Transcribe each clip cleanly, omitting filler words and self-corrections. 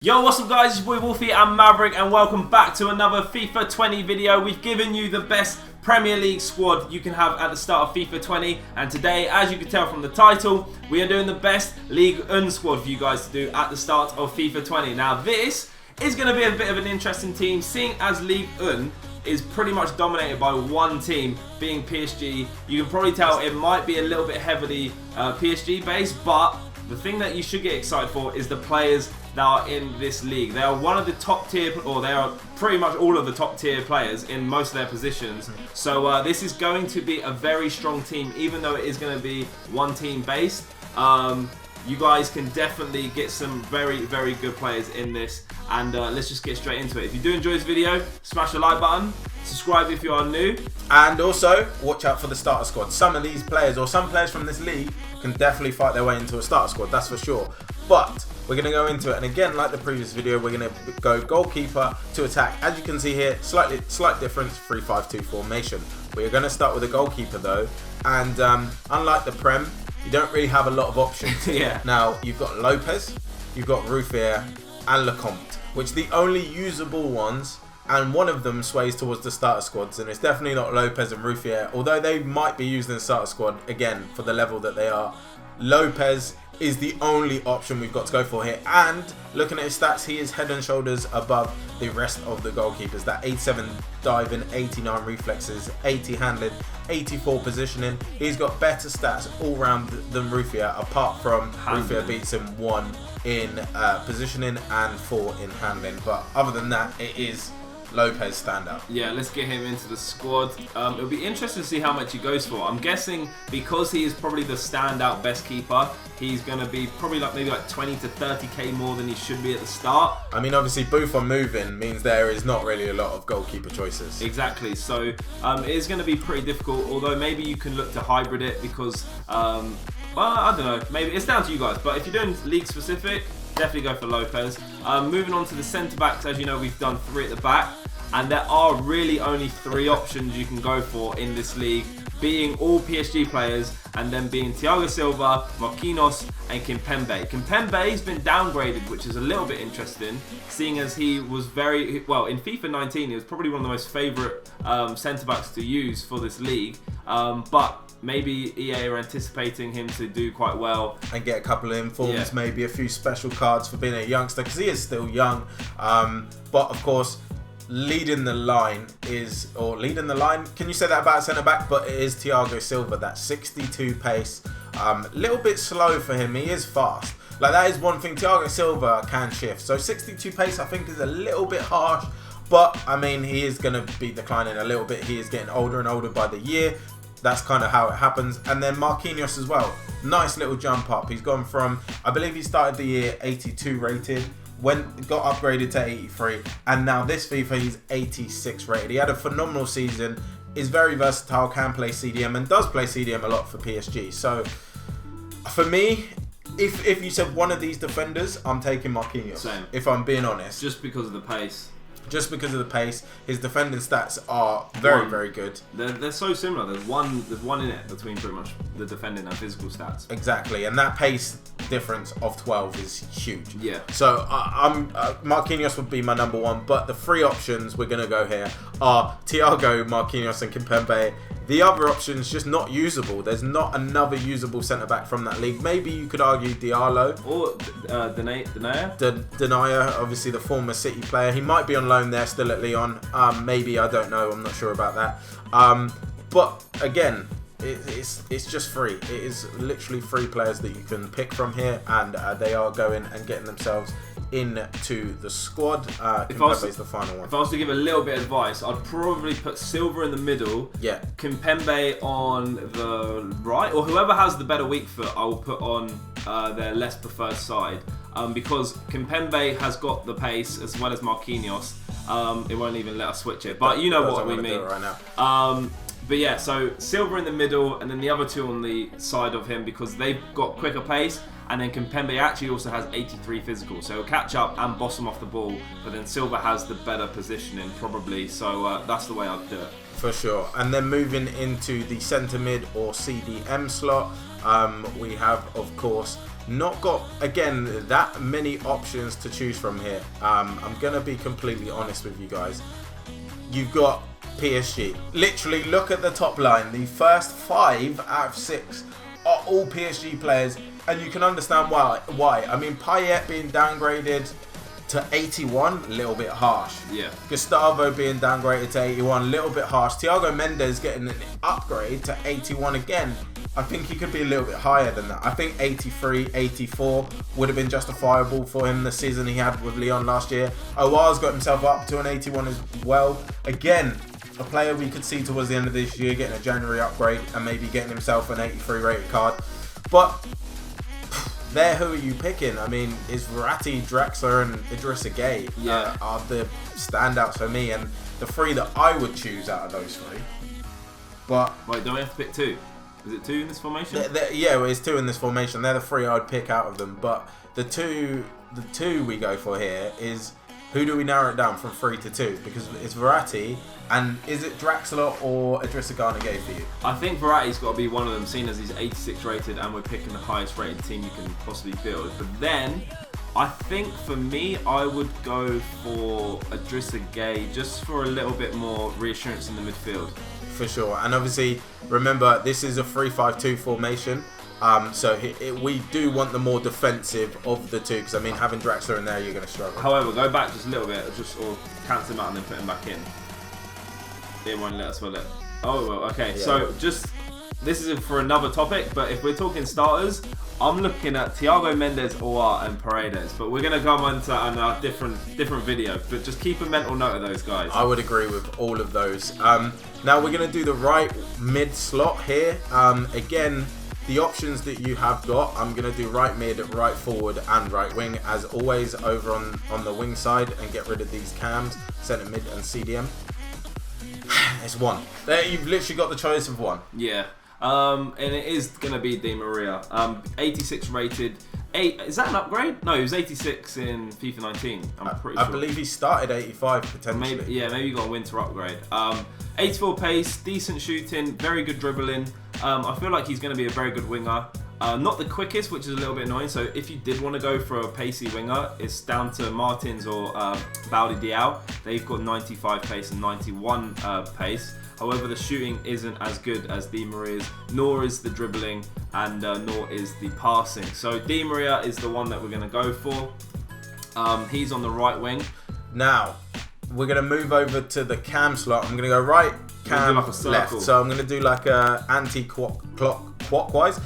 Yo, what's up guys, it's your boy Wolfie and Maverick and welcome back to another FIFA 20 video. We've given you the best Premier League squad you can have at the start of FIFA 20, and today, as you can tell from the title, we are doing the best Ligue 1 squad for you guys to do at the start of FIFA 20. Now this is going to be a bit of an interesting team, seeing as Ligue 1 is pretty much dominated by one team, being PSG. You can probably tell it might be a little bit heavily PSG based, but the thing that you should get excited for is the players that are in this league. They are one of the top tier, or they are pretty much all of the top tier players in most of their positions. So this is going to be a very strong team, even though it is going to be one team based. You guys can definitely get some very, very good players in this. And let's just get straight into it. If you do enjoy this video, smash the like button, subscribe if you are new. And also, watch out for the starter squad. Some of these players, or some players from this league, can definitely fight their way into a starter squad, that's for sure. But we're going to go into it, and again, like the previous video, we're going to go goalkeeper to attack. As you can see here, slight difference, 3-5-2 formation. We're going to start with a goalkeeper though, and unlike the Prem, you don't really have a lot of options. Yeah. Now, you've got Lopez, you've got Ruffier, and Lecomte, which are the only usable ones, and one of them sways towards the starter squads, and it's definitely not Lopez and Ruffier, although they might be used in the starter squad, again, for the level that they are. Lopez is the only option we've got to go for here, and looking at his stats, he is head and shoulders above the rest of the goalkeepers. That 87 diving, 89 reflexes, 80 handling, 84 positioning. He's got better stats all round than Ruffier, apart from Ruffier beats him 1 in positioning and 4 in handling, but other than that, it is Lopez standout. Yeah, let's get him into the squad. It'll be interesting to see how much he goes for. I'm guessing because he is probably the standout best keeper, he's going to be probably maybe 20 to 30k more than he should be at the start. I mean, obviously Buffon moving means there is not really a lot of goalkeeper choices. Exactly, so it is going to be pretty difficult, although maybe you can look to hybrid it because, well, I don't know, maybe it's down to you guys, but if you're doing league specific, definitely go for Lopez. Moving on to the centre backs, as you know, we've done 3 at the back, and there are really only 3 options you can go for in this league, being all PSG players, and then being Thiago Silva, Marquinhos, and Kimpembe. Kimpembe has been downgraded, which is a little bit interesting, seeing as he was very well in FIFA 19. He was probably one of the most favourite centre backs to use for this league, but maybe EA are anticipating him to do quite well and get a couple of informs, maybe a few special cards for being a youngster, because he is still young. But of course, leading the line, can you say that about a centre back? But it is Thiago Silva, that 62 pace, little bit slow for him. He is fast. Like, that is one thing, Thiago Silva can shift. So 62 pace I think is a little bit harsh, but I mean, he is going to be declining a little bit. He is getting older and older by the year. That's kind of how it happens. And then Marquinhos as well. Nice little jump up. He's gone from, I believe he started the year 82 rated, got upgraded to 83, and now this FIFA he's 86 rated. He had a phenomenal season, is very versatile, can play CDM, and does play CDM a lot for PSG. So for me, if you said one of these defenders, I'm taking Marquinhos. Same. If I'm being honest. just because of the pace. Just because of the pace, his defending stats are very, very good. They're so similar. There's one in it between pretty much the defending and physical stats. Exactly, and that pace difference of 12 is huge. Yeah. So Marquinhos would be my number 1, but the 3 options we're gonna go here are Thiago, Marquinhos, and Kimpembe. The other options just not usable. There's not another usable centre back from that league. Maybe you could argue Diallo or Denayer, obviously the former City player. He might be on loan there still at Lyon. Maybe, I don't know. I'm not sure about that. But again, it's just 3. It is literally 3 players that you can pick from here, and they are going and getting themselves into the squad. Kimpembe is the final one. If I was to give a little bit of advice, I'd probably put Silva in the middle, Kimpembe on the right, or whoever has the better weak foot I will put on their less preferred side, because Kimpembe has got the pace as well as Marquinhos. It won't even let us switch it, but you know what we mean right now. But yeah, so Silva in the middle, and then the other 2 on the side of him, because they've got quicker pace, and then Kimpembe actually also has 83 physical, so he'll catch up and boss him off the ball, but then Silva has the better positioning probably, so that's the way I'd do it. For sure. And then moving into the centre mid or CDM slot, we have, of course, not got, again, that many options to choose from here. I'm going to be completely honest with you guys. You've got PSG. Literally, look at the top line. The first 5 out of 6 are all PSG players, and you can understand why. I mean, Payet being downgraded to 81, a little bit harsh. Yeah. Gustavo being downgraded to 81, a little bit harsh. Thiago Mendes getting an upgrade to 81 again. I think he could be a little bit higher than that. I think 83, 84 would have been justifiable for him the season he had with Lyon last year. Aouar's got himself up to an 81 as well. Again, a player we could see towards the end of this year getting a January upgrade and maybe getting himself an 83 rated card. But there, who are you picking? I mean, is Verratti, Draxler and Idrissa Gueye are the standouts for me, and the 3 that I would choose out of those 3. But wait, don't we have to pick 2? Is it 2 in this formation? Yeah, well, it's 2 in this formation. They're the 3 I'd pick out of them. But the two we go for here is, who do we narrow it down from 3 to 2? Because it's Verratti, and is it Draxler or Idrissa Gueye for you? I think Verratti's got to be one of them, seeing as he's 86 rated and we're picking the highest rated team you can possibly build. But then, I think for me, I would go for Idrissa Gueye just for a little bit more reassurance in the midfield. For sure. And obviously, remember, this is a 3-5-2 formation. So we do want the more defensive of the 2, because I mean, having Draxler in there, you're going to struggle. However, go back just a little bit, or cancel him out and then put him back in. It won't let us, will it? Oh, well, okay. Yeah. So this is for another topic, but if we're talking starters, I'm looking at Thiago Mendes, Aouar and Paredes. But we're going to come on to a different video. But just keep a mental note of those guys. I would agree with all of those. Now we're going to do the right mid slot here. Again, the options that you have got, I'm going to do right mid, right forward and right wing as always over on the wing side, and get rid of these cams, centre mid and CDM. It's 1. There, you've literally got the choice of 1. Yeah. And it is going to be Di Maria. 86 rated. Is that an upgrade? No, he was 86 in FIFA 19. I'm pretty sure. I believe he started 85 potentially. Maybe you got a winter upgrade. 84 pace, decent shooting, very good dribbling. I feel like he's going to be a very good winger. Not the quickest, which is a little bit annoying. So if you did want to go for a pacey winger, it's down to Martins or Baudi Diao. They've got 95 pace and 91 pace. However, the shooting isn't as good as Di Maria's, nor is the dribbling, and nor is the passing. So Di Maria is the one that we're going to go for. He's on the right wing. Now, we're going to move over to the cam slot. I'm going to go right cam, like a left. So I'm going to do like a anti-clockwise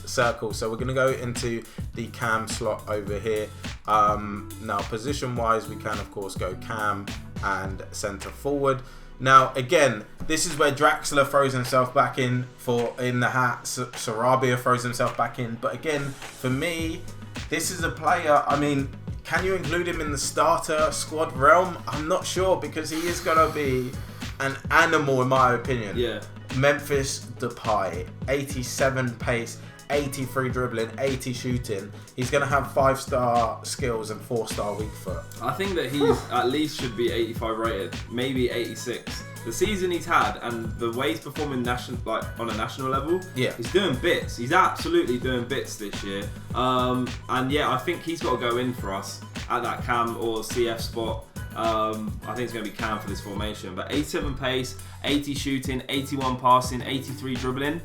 circle. So we're going to go into the cam slot over here. Now, position-wise, we can, of course, go cam and centre forward. Now, again, this is where Draxler throws himself back in the hat. Sarabia throws himself back in. But again, for me, this is a player, I mean, can you include him in the starter squad realm? I'm not sure, because he is going to be an animal in my opinion. Yeah. Memphis Depay, 87 pace, 83 dribbling, 80 shooting. He's going to have 5-star skills and 4-star weak foot. I think that he at least should be 85 rated, maybe 86. The season he's had and the way he's performing on a national level, yeah, he's doing bits. He's absolutely doing bits this year. And yeah, I think he's got to go in for us at that cam or CF spot. I think it's going to be cam for this formation. But 87 pace, 80 shooting, 81 passing, 83 dribbling.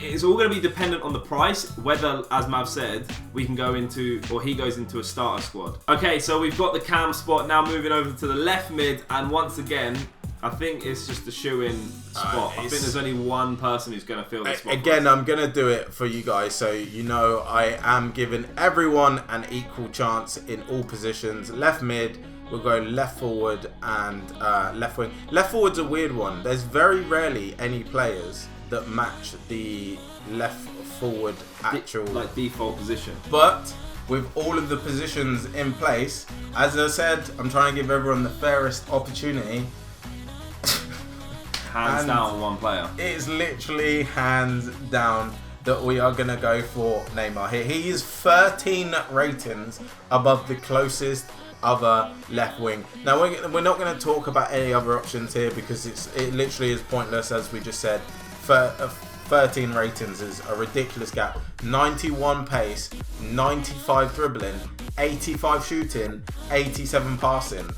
It's all going to be dependent on the price, whether, as Mav said, we can go into, or he goes into a starter squad. Okay, so we've got the cam spot, now moving over to the left mid, and once again, I think it's just a shoe-in spot. I think there's only one person who's going to fill this spot. Again, I'm going to do it for you guys, so you know I am giving everyone an equal chance in all positions. Left mid, we'll go left forward and left wing. Left forward's a weird one. There's very rarely any players that match the left forward actual like default position. But with all of the positions in place, as I said, I'm trying to give everyone the fairest opportunity. Hands down one player. It's literally hands down that we are going to go for Neymar here. He is 13 ratings above the closest other left wing. Now we're not going to talk about any other options here because it literally is pointless, as we just said. 13 ratings is a ridiculous gap. 91 pace, 95 dribbling, 85 shooting, 87 passing.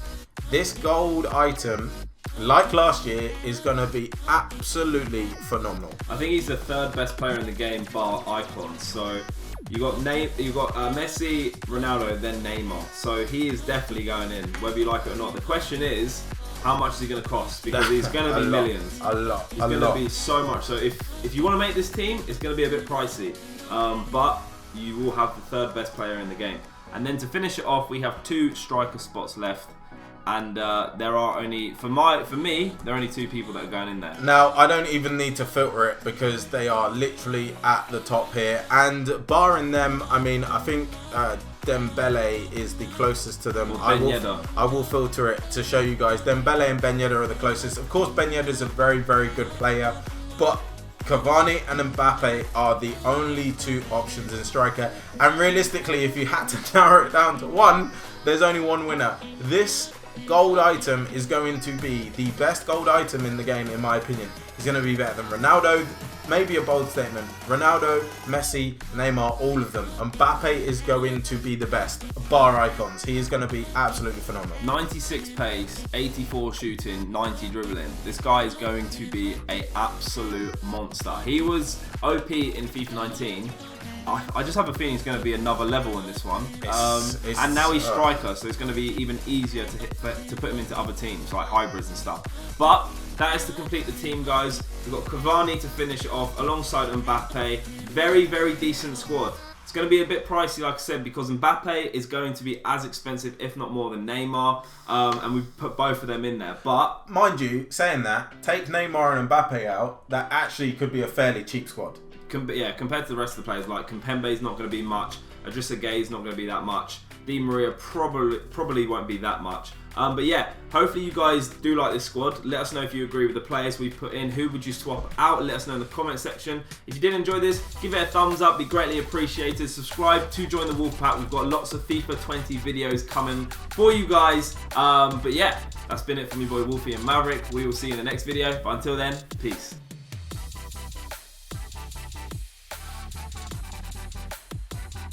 This gold item, like last year, is going to be absolutely phenomenal. I think he's the third best player in the game bar icons. So you got Messi, Ronaldo, then Neymar. So he is definitely going in, whether you like it or not. The question is, how much is he going to cost? Because he's going to be millions. A lot. He's going to be so much. So if you want to make this team, it's going to be a bit pricey. But you will have the third best player in the game. And then to finish it off, we have 2 striker spots left. And there are only, for me, there are only 2 people that are going in there. Now, I don't even need to filter it because they are literally at the top here. And barring them, I mean, I think Dembele is the closest to them. I will filter it to show you guys. Dembele and Ben Yedder are the closest. Of course, Ben Yedder is a very, very good player. But Cavani and Mbappe are the only 2 options in striker. And realistically, if you had to narrow it down to one, there's only one winner. This gold item is going to be the best gold item in the game, in my opinion. He's going to be better than Ronaldo. Maybe a bold statement. Ronaldo, Messi, Neymar, all of them. Mbappe is going to be the best. Bar icons. He is going to be absolutely phenomenal. 96 pace, 84 shooting, 90 dribbling. This guy is going to be an absolute monster. He was OP in FIFA 19. I just have a feeling he's going to be another level in this one. And now he's striker, so it's going to be even easier to put him into other teams, like hybrids and stuff. But that is to complete the team, guys. We've got Cavani to finish it off alongside Mbappe. Very, very decent squad. It's going to be a bit pricey, like I said, because Mbappe is going to be as expensive, if not more, than Neymar. And we've put both of them in there. But mind you, saying that, take Neymar and Mbappe out, that actually could be a fairly cheap squad. Yeah, compared to the rest of the players, like Kimpembe's not going to be much. Idrissa Gueye's not going to be that much. Di Maria probably won't be that much. But yeah, hopefully you guys do like this squad. Let us know if you agree with the players we've put in. Who would you swap out? Let us know in the comment section. If you did enjoy this, give it a thumbs up. Be greatly appreciated. Subscribe to join the Wolf Pack. We've got lots of FIFA 20 videos coming for you guys. But yeah, that's been it from me, boy Wolfie and Maverick. We will see you in the next video. But until then, peace.